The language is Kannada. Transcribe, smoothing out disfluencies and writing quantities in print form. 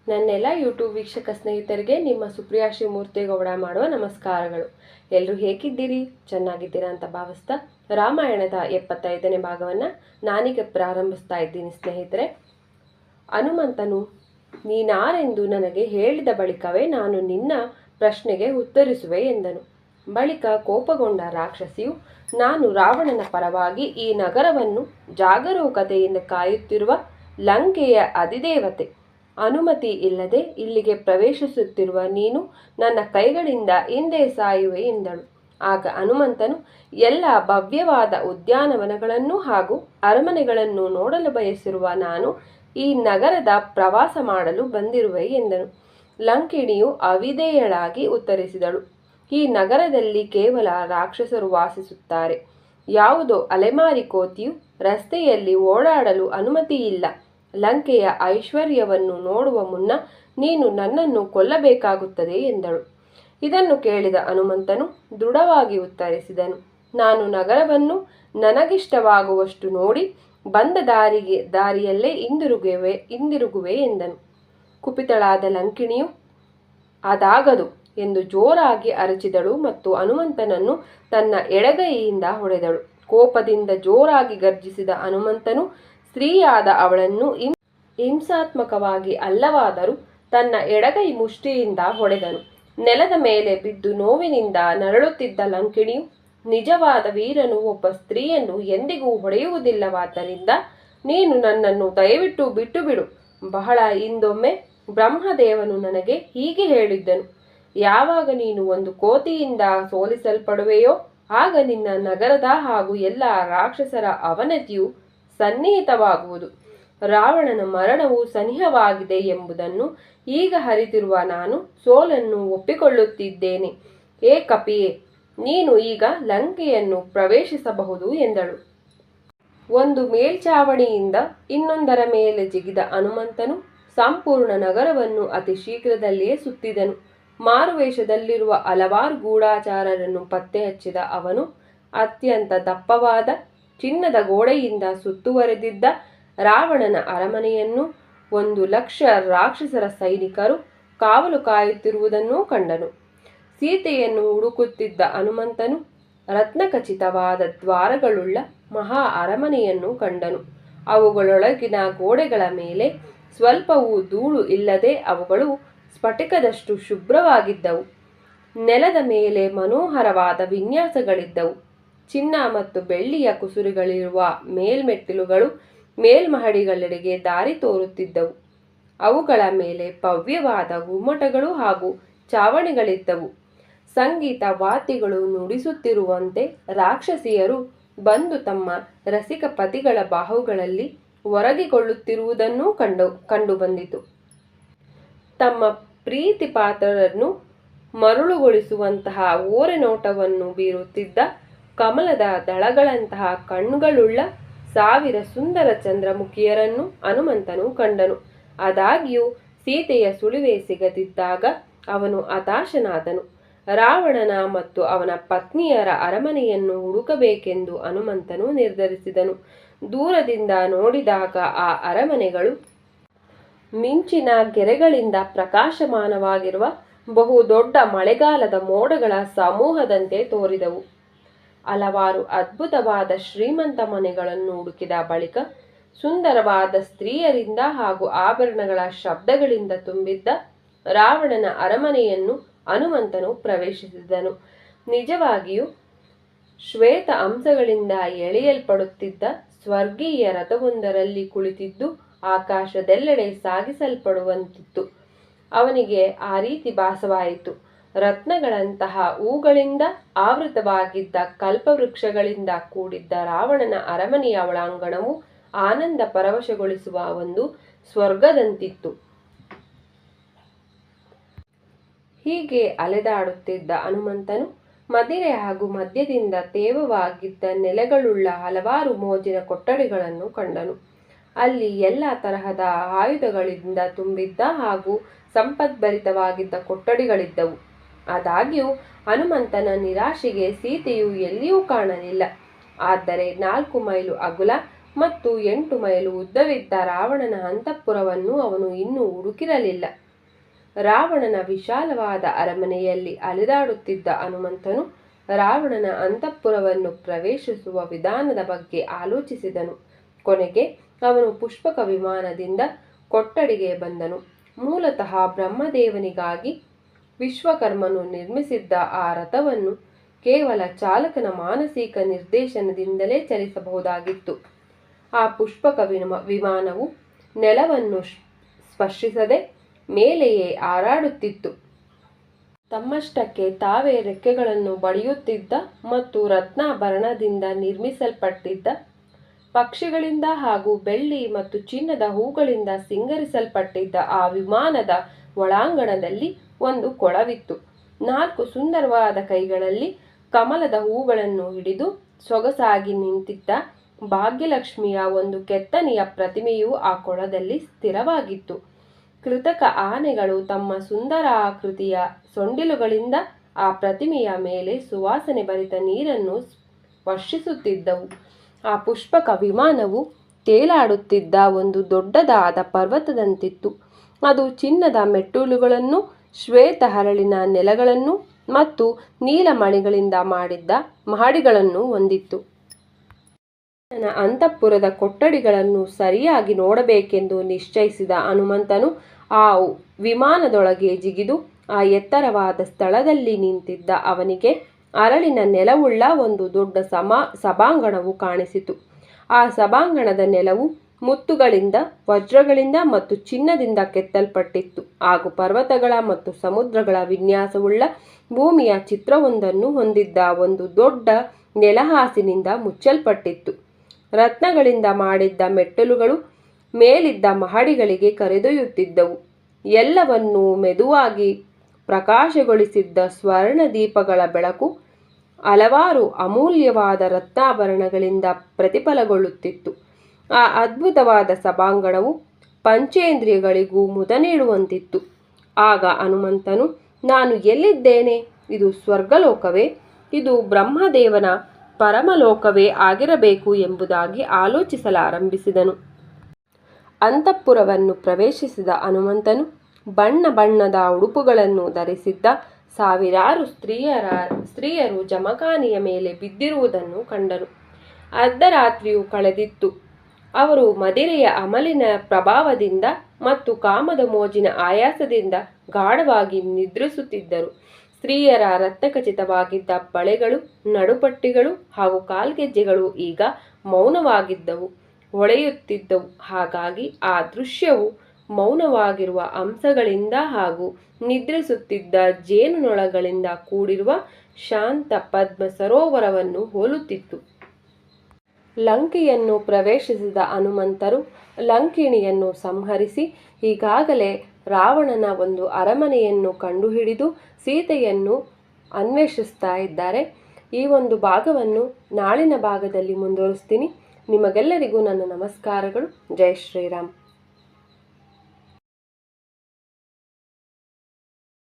ನನ್ನೆಲ್ಲ ಯೂಟ್ಯೂಬ್ ವೀಕ್ಷಕ ಸ್ನೇಹಿತರಿಗೆ ನಿಮ್ಮ ಸುಪ್ರಿಯಾ ಶ್ರೀಮೂರ್ತಿಗೌಡ ಮಾಡುವ ನಮಸ್ಕಾರಗಳು. ಎಲ್ಲರೂ ಹೇಗಿದ್ದೀರಿ? ಚೆನ್ನಾಗಿದ್ದೀರಾ ಅಂತ ಭಾವಿಸ್ತಾ ರಾಮಾಯಣದ 75ನೇ ಭಾಗವನ್ನು ನಾನೀಗ ಪ್ರಾರಂಭಿಸ್ತಾ ಇದ್ದೀನಿ ಸ್ನೇಹಿತರೆ. ಹನುಮಂತನು ನೀನಾರೆಂದು ನನಗೆ ಹೇಳಿದ ಬಳಿಕವೇ ನಾನು ನಿನ್ನ ಪ್ರಶ್ನೆಗೆ ಉತ್ತರಿಸುವೆ ಎಂದನು. ಬಳಿಕ ಕೋಪಗೊಂಡ ರಾಕ್ಷಸಿಯು, ನಾನು ರಾವಣನ ಪರವಾಗಿ ಈ ನಗರವನ್ನು ಜಾಗರೂಕತೆಯಿಂದ ಕಾಯುತ್ತಿರುವ ಲಂಕೆಯ ಅಧಿದೇವತೆ. ಅನುಮತಿ ಇಲ್ಲದೆ ಇಲ್ಲಿಗೆ ಪ್ರವೇಶಿಸುತ್ತಿರುವ ನೀನು ನನ್ನ ಕೈಗಳಿಂದ ಹಿಂದೆ ಸಾಯುವೆ ಎಂದಳು. ಆಗ ಹನುಮಂತನು, ಎಲ್ಲ ಭವ್ಯವಾದ ಉದ್ಯಾನವನಗಳನ್ನು ಹಾಗೂ ಅರಮನೆಗಳನ್ನು ನೋಡಲು ಬಯಸಿರುವ ನಾನು ಈ ನಗರದ ಪ್ರವಾಸ ಮಾಡಲು ಬಂದಿರುವೆ ಎಂದನು. ಲಂಕಿಣಿಯು ಅವಿಧೇಯಳಾಗಿ ಉತ್ತರಿಸಿದಳು, ಈ ನಗರದಲ್ಲಿ ಕೇವಲ ರಾಕ್ಷಸರು ವಾಸಿಸುತ್ತಾರೆ. ಯಾವುದೋ ಅಲೆಮಾರಿ ಕೋತಿಯು ರಸ್ತೆಯಲ್ಲಿ ಓಡಾಡಲು ಅನುಮತಿಯಿಲ್ಲ. ಲಂಕೆಯ ಐಶ್ವರ್ಯವನ್ನು ನೋಡುವ ಮುನ್ನ ನೀನು ನನ್ನನ್ನು ಕೊಲ್ಲಬೇಕಾಗುತ್ತದೆ ಎಂದಳು. ಇದನ್ನು ಕೇಳಿದ ಹನುಮಂತನು ದೃಢವಾಗಿ ಉತ್ತರಿಸಿದನು, ನಾನು ನಗರವನ್ನು ನನಗಿಷ್ಟವಾಗುವಷ್ಟು ನೋಡಿ ಬಂದ ದಾರಿಯಲ್ಲೇ ಹಿಂದಿರುಗುವೆ ಎಂದನು. ಕುಪಿತಳಾದ ಲಂಕಿಣಿಯು ಅದಾಗದು ಎಂದು ಜೋರಾಗಿ ಅರಚಿದಳು ಮತ್ತು ಹನುಮಂತನನ್ನು ತನ್ನ ಎಡಗೈಯಿಂದ ಹೊಡೆದಳು. ಕೋಪದಿಂದ ಜೋರಾಗಿ ಗರ್ಜಿಸಿದ ಹನುಮಂತನು ಸ್ತ್ರೀಯಾದ ಅವಳನ್ನು ಹಿಂಸಾತ್ಮಕವಾಗಿ ಅಲ್ಲವಾದರೂ ತನ್ನ ಎಡಗೈ ಮುಷ್ಟಿಯಿಂದ ಹೊಡೆದನು. ನೆಲದ ಮೇಲೆ ಬಿದ್ದು ನೋವಿನಿಂದ ನರಳುತ್ತಿದ್ದ ಲಂಕಿಣಿಯು, ನಿಜವಾದ ವೀರನು ಒಬ್ಬ ಸ್ತ್ರೀಯನ್ನು ಎಂದಿಗೂ ಹೊಡೆಯುವುದಿಲ್ಲವಾದ್ದರಿಂದ ನೀನು ನನ್ನನ್ನು ದಯವಿಟ್ಟು ಬಿಟ್ಟು ಬಿಡು. ಬಹಳ ಹಿಂದೊಮ್ಮೆ ಬ್ರಹ್ಮದೇವನು ನನಗೆ ಹೀಗೆ ಹೇಳಿದ್ದನು, ಯಾವಾಗ ನೀನು ಒಂದು ಕೋತಿಯಿಂದ ಸೋಲಿಸಲ್ಪಡುವೆಯೋ ಆಗ ನಿನ್ನ ನಗರದ ಹಾಗೂ ಎಲ್ಲ ರಾಕ್ಷಸರ ಅವನತಿಯು ಸನ್ನಿಹಿತವಾಗುವುದು. ರಾವಣನ ಮರಣವು ಸನಿಹವಾಗಿದೆ ಎಂಬುದನ್ನು ಈಗ ಅರಿತಿರುವ ನಾನು ಸೋಲನ್ನು ಒಪ್ಪಿಕೊಳ್ಳುತ್ತಿದ್ದೇನೆ. ಏ ಕಪಿಯೇ, ನೀನು ಈಗ ಲಂಕೆಯನ್ನು ಪ್ರವೇಶಿಸಬಹುದು ಎಂದಳು. ಒಂದು ಮೇಲ್ಛಾವಣಿಯಿಂದ ಇನ್ನೊಂದರ ಮೇಲೆ ಜಿಗಿದ ಹನುಮಂತನು ಸಂಪೂರ್ಣ ನಗರವನ್ನು ಅತಿ ಶೀಘ್ರದಲ್ಲಿಯೇ ಸುತ್ತಿದನು. ಮಾರುವೇಷದಲ್ಲಿರುವ ಹಲವಾರು ಗೂಢಚಾರರನ್ನು ಪತ್ತೆ ಹಚ್ಚಿದ ಅವನು ಅತ್ಯಂತ ದಪ್ಪವಾದ ಚಿನ್ನದ ಗೋಡೆಯಿಂದ ಸುತ್ತುವರೆದಿದ್ದ ರಾವಣನ ಅರಮನೆಯನ್ನು 1,00,000 ರಾಕ್ಷಸರ ಸೈನಿಕರು ಕಾವಲು ಕಾಯುತ್ತಿರುವುದನ್ನು ಕಂಡನು. ಸೀತೆಯನ್ನು ಹುಡುಕುತ್ತಿದ್ದ ಹನುಮಂತನು ರತ್ನಖಚಿತವಾದ ದ್ವಾರಗಳುಳ್ಳ ಮಹಾ ಅರಮನೆಯನ್ನು ಕಂಡನು. ಅವುಗಳೊಳಗಿನ ಗೋಡೆಗಳ ಮೇಲೆ ಸ್ವಲ್ಪವೂ ಧೂಳು ಇಲ್ಲದೆ ಅವುಗಳು ಸ್ಫಟಿಕದಷ್ಟು ಶುಭ್ರವಾಗಿದ್ದವು. ನೆಲದ ಮೇಲೆ ಮನೋಹರವಾದ ವಿನ್ಯಾಸಗಳಿದ್ದವು. ಚಿನ್ನ ಮತ್ತು ಬೆಳ್ಳಿಯ ಕುಸುರಿಗಳಿರುವ ಮೇಲ್ಮೆಟ್ಟಿಲುಗಳು ಮೇಲ್ಮಹಡಿಗಳೆಡೆಗೆ ದಾರಿ ತೋರುತ್ತಿದ್ದವು. ಅವುಗಳ ಮೇಲೆ ಭವ್ಯವಾದ ಗುಮ್ಮಟಗಳು ಹಾಗೂ ಚಾವಣಿಗಳಿದ್ದವು. ಸಂಗೀತ ವಾದ್ಯಗಳು ನುಡಿಸುತ್ತಿರುವಂತೆ ರಾಕ್ಷಸಿಯರು ಬಂದು ತಮ್ಮ ರಸಿಕ ಪತಿಗಳ ಬಾಹುಗಳಲ್ಲಿ ಒರಗಿಕೊಳ್ಳುತ್ತಿರುವುದನ್ನು ಕಂಡುಬಂದಿತು. ತಮ್ಮ ಪ್ರೀತಿ ಪಾತ್ರರನ್ನು ಮರುಳುಗೊಳಿಸುವಂತಹ ಓರೆ ನೋಟವನ್ನು ಬೀರುತ್ತಿದ್ದ ಕಮಲದ ದಳಗಳಂತಹ ಕಣ್ಣುಗಳುಳ್ಳ 1000 ಸುಂದರ ಚಂದ್ರಮುಖಿಯರನ್ನು ಹನುಮಂತನು ಕಂಡನು. ಆದಾಗ್ಯೂ ಸೀತೆಯ ಸುಳಿವೆ ಸಿಗದಿದ್ದಾಗ ಅವನು ಹತಾಶನಾದನು. ರಾವಣನ ಮತ್ತು ಅವನ ಪತ್ನಿಯರ ಅರಮನೆಯನ್ನು ಹುಡುಕಬೇಕೆಂದು ಹನುಮಂತನು ನಿರ್ಧರಿಸಿದನು. ದೂರದಿಂದ ನೋಡಿದಾಗ ಆ ಅರಮನೆಗಳು ಮಿಂಚಿನ ಗೆರೆಗಳಿಂದ ಪ್ರಕಾಶಮಾನವಾಗಿರುವ ಬಹುದೊಡ್ಡ ಮಳೆಗಾಲದ ಮೋಡಗಳ ಸಮೂಹದಂತೆ ತೋರಿದವು. ಹಲವಾರು ಅದ್ಭುತವಾದ ಶ್ರೀಮಂತ ಮನೆಗಳನ್ನು ಹುಡುಕಿದ ಬಳಿಕ ಸುಂದರವಾದ ಸ್ತ್ರೀಯರಿಂದ ಹಾಗೂ ಆಭರಣಗಳ ಶಬ್ದಗಳಿಂದ ತುಂಬಿದ್ದ ರಾವಣನ ಅರಮನೆಯನ್ನು ಹನುಮಂತನು ಪ್ರವೇಶಿಸಿದನು. ನಿಜವಾಗಿಯೂ ಶ್ವೇತ ಹಂಸಗಳಿಂದ ಎಳೆಯಲ್ಪಡುತ್ತಿದ್ದ ಸ್ವರ್ಗೀಯ ರಥವೊಂದರಲ್ಲಿ ಕುಳಿತಿದ್ದು ಆಕಾಶದೆಲ್ಲೆಡೆ ಸಾಗಿಸಲ್ಪಡುವಂತಿತ್ತು. ಅವನಿಗೆ ಆ ರೀತಿ ಭಾಸವಾಯಿತು. ರತ್ನಗಳಂತಹ ಹೂಗಳಿಂದ ಆವೃತವಾಗಿದ್ದ ಕಲ್ಪವೃಕ್ಷಗಳಿಂದ ಕೂಡಿದ್ದ ರಾವಣನ ಅರಮನೆಯ ಒಳಾಂಗಣವು ಆನಂದ ಪರವಶಗೊಳಿಸುವ ಒಂದು ಸ್ವರ್ಗದಂತಿತ್ತು. ಹೀಗೆ ಅಲೆದಾಡುತ್ತಿದ್ದ ಹನುಮಂತನು ಮದಿರೆ ಹಾಗೂ ಮದ್ಯದಿಂದ ತೇವವಾಗಿದ್ದ ನೆಲೆಗಳುಳ್ಳ ಹಲವಾರು ಮೋಜಿನ ಕೊಠಡಿಗಳನ್ನು ಕಂಡನು. ಅಲ್ಲಿ ಎಲ್ಲ ತರಹದ ಆಯುಧಗಳಿಂದ ತುಂಬಿದ್ದ ಹಾಗೂ ಸಂಪದ್ಭರಿತವಾಗಿದ್ದ ಕೊಠಡಿಗಳಿದ್ದವು. ಆದಾಗ್ಯೂ ಹನುಮಂತನ ನಿರಾಶೆಗೆ ಸೀತೆಯು ಎಲ್ಲಿಯೂ ಕಾಣಲಿಲ್ಲ. ಆದರೆ 4 ಮೈಲು ಅಗುಲ ಮತ್ತು 8 ಮೈಲು ಉದ್ದವಿದ್ದ ರಾವಣನ ಅಂತಃಪುರವನ್ನು ಅವನು ಇನ್ನೂ ಹುಡುಕಿರಲಿಲ್ಲ. ರಾವಣನ ವಿಶಾಲವಾದ ಅರಮನೆಯಲ್ಲಿ ಅಲೆದಾಡುತ್ತಿದ್ದ ಹನುಮಂತನು ರಾವಣನ ಅಂತಃಪುರವನ್ನು ಪ್ರವೇಶಿಸುವ ವಿಧಾನದ ಬಗ್ಗೆ ಆಲೋಚಿಸಿದನು. ಕೊನೆಗೆ ಅವನು ಪುಷ್ಪಕ ವಿಮಾನದಿಂದ ಕೊಠಡಿಗೆ ಬಂದನು. ಮೂಲತಃ ಬ್ರಹ್ಮದೇವನಿಗಾಗಿ ವಿಶ್ವಕರ್ಮನು ನಿರ್ಮಿಸಿದ್ದ ಆ ರಥವನ್ನು ಕೇವಲ ಚಾಲಕನ ಮಾನಸಿಕ ನಿರ್ದೇಶನದಿಂದಲೇ ಚಲಿಸಬಹುದಾಗಿತ್ತು. ಆ ಪುಷ್ಪಕ ವಿಮಾನವು ನೆಲವನ್ನು ಸ್ಪರ್ಶಿಸದೆ ಮೇಲೆಯೇ ಹಾರಾಡುತ್ತಿತ್ತು. ತಮ್ಮಷ್ಟಕ್ಕೆ ತಾವೇ ರೆಕ್ಕೆಗಳನ್ನು ಬಡಿಯುತ್ತಿದ್ದ ಮತ್ತು ರತ್ನಾಭರಣದಿಂದ ನಿರ್ಮಿಸಲ್ಪಟ್ಟಿದ್ದ ಪಕ್ಷಿಗಳಿಂದ ಹಾಗೂ ಬೆಳ್ಳಿ ಮತ್ತು ಚಿನ್ನದ ಹೂಗಳಿಂದ ಸಿಂಗರಿಸಲ್ಪಟ್ಟಿದ್ದ ಆ ವಿಮಾನದ ಒಳಾಂಗಣದಲ್ಲಿ ಒಂದು ಕೊಳವಿತ್ತು. 4 ಸುಂದರವಾದ ಕೈಗಳಲ್ಲಿ ಕಮಲದ ಹೂಗಳನ್ನು ಹಿಡಿದು ಸೊಗಸಾಗಿ ನಿಂತಿದ್ದ ಭಾಗ್ಯಲಕ್ಷ್ಮಿಯ ಒಂದು ಕೆತ್ತನೆಯ ಪ್ರತಿಮೆಯು ಆ ಕೊಳದಲ್ಲಿ ಸ್ಥಿರವಾಗಿತ್ತು. ಕೃತಕ ಆನೆಗಳು ತಮ್ಮ ಸುಂದರ ಆಕೃತಿಯ ಸೊಂಡಿಲುಗಳಿಂದ ಆ ಪ್ರತಿಮೆಯ ಮೇಲೆ ಸುವಾಸನೆ ಭರಿತ ನೀರನ್ನು ವರ್ಷಿಸುತ್ತಿದ್ದವು. ಆ ಪುಷ್ಪಕ ವಿಮಾನವು ತೇಲಾಡುತ್ತಿದ್ದ ಒಂದು ದೊಡ್ಡದಾದ ಪರ್ವತದಂತಿತ್ತು. ಅದು ಚಿನ್ನದ ಮೆಟ್ಟಿಲುಗಳನ್ನು, ಶ್ವೇತ ಹರಳಿನ ನೆಲಗಳನ್ನು ಮತ್ತು ನೀಲಮಣಿಗಳಿಂದ ಮಾಡಿದ್ದ ಮಹಡಿಗಳನ್ನು ಹೊಂದಿತ್ತು. ರಾವಣನ ಅಂತಃಪುರದ ಕೊಠಡಿಗಳನ್ನು ಸರಿಯಾಗಿ ನೋಡಬೇಕೆಂದು ನಿಶ್ಚಯಿಸಿದ ಹನುಮಂತನು ಆ ವಿಮಾನದೊಳಗೆ ಜಿಗಿದು ಆ ಎತ್ತರವಾದ ಸ್ಥಳದಲ್ಲಿ ನಿಂತಿದ್ದ ಅವನಿಗೆ ಅರಳಿನ ನೆಲವುಳ್ಳ ಒಂದು ದೊಡ್ಡ ಸಭಾಂಗಣವು ಕಾಣಿಸಿತು. ಆ ಸಭಾಂಗಣದ ನೆಲವು ಮುತ್ತುಗಳಿಂದ, ವಜ್ರಗಳಿಂದ ಮತ್ತು ಚಿನ್ನದಿಂದ ಕೆತ್ತಲ್ಪಟ್ಟಿತ್ತು ಹಾಗೂ ಪರ್ವತಗಳ ಮತ್ತು ಸಮುದ್ರಗಳ ವಿನ್ಯಾಸವುಳ್ಳ ಭೂಮಿಯ ಚಿತ್ರವೊಂದನ್ನು ಹೊಂದಿದ್ದ ಒಂದು ದೊಡ್ಡ ನೆಲಹಾಸಿನಿಂದ ಮುಚ್ಚಲ್ಪಟ್ಟಿತ್ತು. ರತ್ನಗಳಿಂದ ಮಾಡಿದ್ದ ಮೆಟ್ಟಲುಗಳು ಮೇಲಿದ್ದ ಮಹಡಿಗಳಿಗೆ ಕರೆದೊಯ್ಯುತ್ತಿದ್ದವು. ಎಲ್ಲವನ್ನೂ ಮೆದುವಾಗಿ ಪ್ರಕಾಶಗೊಳಿಸಿದ್ದ ಸ್ವರ್ಣ ದೀಪಗಳ ಬೆಳಕು ಹಲವಾರು ಅಮೂಲ್ಯವಾದ ರತ್ನಾಭರಣಗಳಿಂದ ಪ್ರತಿಫಲಗೊಳ್ಳುತ್ತಿತ್ತು. ಆ ಅದ್ಭುತವಾದ ಸಭಾಂಗಣವು ಪಂಚೇಂದ್ರಿಯಗಳಿಗೂ ಮುದ ನೀಡುವಂತಿತ್ತು. ಆಗ ಹನುಮಂತನು, ನಾನು ಎಲ್ಲಿದ್ದೇನೆ? ಇದು ಸ್ವರ್ಗಲೋಕವೇ? ಇದು ಬ್ರಹ್ಮದೇವನ ಪರಮಲೋಕವೇ ಆಗಿರಬೇಕು ಎಂಬುದಾಗಿ ಆಲೋಚಿಸಲಾರಂಭಿಸಿದನು. ಅಂತಃಪುರವನ್ನು ಪ್ರವೇಶಿಸಿದ ಹನುಮಂತನು ಬಣ್ಣ ಬಣ್ಣದ ಉಡುಪುಗಳನ್ನು ಧರಿಸಿದ್ದ ಸಾವಿರಾರು ಸ್ತ್ರೀಯರು ಜಮಖಾನೆಯ ಮೇಲೆ ಬಿದ್ದಿರುವುದನ್ನು ಕಂಡನು. ಅರ್ಧರಾತ್ರಿಯು ಕಳೆದಿತ್ತು. ಅವರು ಮದಿರೆಯ ಅಮಲಿನ ಪ್ರಭಾವದಿಂದ ಮತ್ತು ಕಾಮದ ಮೋಜಿನ ಆಯಾಸದಿಂದ ಗಾಢವಾಗಿ ನಿದ್ರಿಸುತ್ತಿದ್ದರು. ಸ್ತ್ರೀಯರ ರತ್ನಖಚಿತವಾಗಿದ್ದ ಬಳೆಗಳು, ನಡುಪಟ್ಟಿಗಳು ಹಾಗೂ ಕಾಲ್ಗೆಜ್ಜೆಗಳು ಈಗ ಮೌನವಾಗಿದ್ದವು, ಹೊಳೆಯುತ್ತಿದ್ದವು. ಹಾಗಾಗಿ ಆ ದೃಶ್ಯವು ಮೌನವಾಗಿರುವ ಹಂಸಗಳಿಂದ ಹಾಗೂ ನಿದ್ರಿಸುತ್ತಿದ್ದ ಜೇನುನೊಣಗಳಿಂದ ಕೂಡಿರುವ ಶಾಂತ ಪದ್ಮ ಸರೋವರವನ್ನು ಹೋಲುತ್ತಿತ್ತು. ಲಂಕೆಯನ್ನು ಪ್ರವೇಶಿಸಿದ ಹನುಮಂತರು ಲಂಕಿಣಿಯನ್ನು ಸಂಹರಿಸಿ ಈಗಾಗಲೇ ರಾವಣನ ಒಂದು ಅರಮನೆಯನ್ನು ಕಂಡುಹಿಡಿದು ಸೀತೆಯನ್ನು ಅನ್ವೇಷಿಸ್ತಾ ಇದ್ದಾರೆ. ಈ ಒಂದು ಭಾಗವನ್ನು ನಾಳಿನ ಭಾಗದಲ್ಲಿ ಮುಂದುವರಿಸ್ತೀನಿ. ನಿಮಗೆಲ್ಲರಿಗೂ ನನ್ನ ನಮಸ್ಕಾರಗಳು. ಜೈ ಶ್ರೀರಾಮ್.